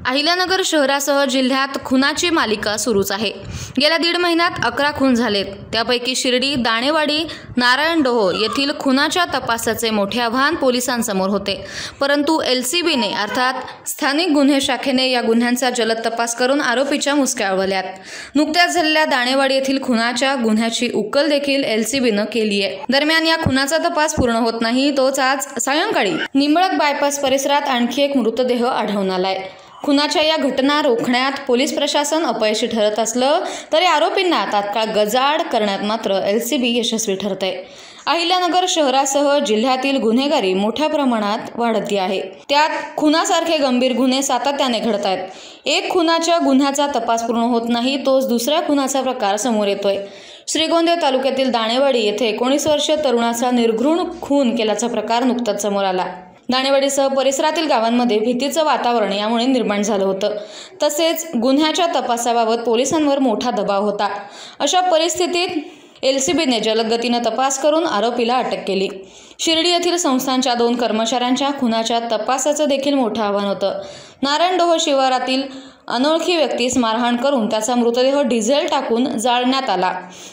अहिल्यानगर शहरासह जिल्ह्यात खुनाची मालिका सुरूच आहे। गेल्या 1.5 महिन्यात 11 खून झालेत। त्यापैकी शिर्डी, दाणेवाडी, नारायणडोह येथील खुनाच्या तपासाचे मोठे आव्हान पोलिसांसमोर होते। परंतु LCBने अर्थात स्थानिक गुन्हे शाखेने या गुन्ह्यांचा जलद तपास करून आरोपीच्या मुसक्या आवळल्यात। नुकत्याच झालेल्या दाणेवाडी येथील खुनाच्या गुन्ह्याची उकल देखील LCBने केली आहे। दरम्यान या खुनाचा तपास पूर्ण होत नाही तोच आज सायंकाळी निंबळक बायपास परिसरात आणखी एक मृतदेह आढळून आलाय। खुनाच्या या घटना रोखण्यात पोलीस प्रशासन अपयशी ठरत असलं तरी आरोपींना तात्काळ गजाआड करण्यात मात्र LCB यशस्वी ठरते। अहिल्यानगर शहरासह जिल्ह्यातील गुन्हेगारी मोठ्या प्रमाणात वाढती आहे। त्यात खुनासारखे गंभीर गुन्हे सातत्याने घडत आहेत। एक खुनाच्या गुन्ह्याचा तपास पूर्ण होत नाही तोच दुसऱ्या खुनाचा प्रकार समोर येतोय। श्रीगोंदे तालुक्यातील दाणेवाडी येथे 19 वर्षीय तरुणाचा निर्घृण खून केल्याचा प्रकार नुकताच समोर आला। दाणेवाडीसह परिसरातील गावांमध्ये भीतीचं वातावरण यामुळे निर्माण झालं होतं। तसेच गुन्ह्याच्या तपासाबाबत पोलिसांवर मोठा दबाव होता। अशा परिस्थितीत LCBने जलद गतीने तपास करून आरोपीला अटक केली। शिर्डी येथील संस्थांच्या 2 कर्मचाऱ्यांच्या खुनाच्या तपासाचं देखील मोठं आव्हान होतं। नारायणडोह शिवारातील अनोळखी व्यक्तीस मारहाण करून त्याचा मृतदेह डिझेल टाकून जाळण्यात आला।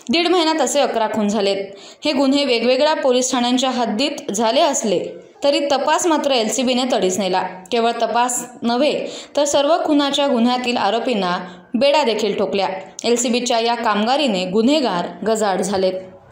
1.5 महिन्यात असे 11 खून झालेत। हे गुन्हे वेगवेगळ्या पोलीस ठाण्यांच्या हद्दीत झाले असले तरी तपास मात्र LCBने तडीस नेला। केवळ तपास नव्हे तर सर्व खुनाच्या गुन्ह्यातील आरोपींना बेड्या देखील ठोकल्या। LCBच्या या कामगिरीने गुन्हेगार गजाआड झालेत।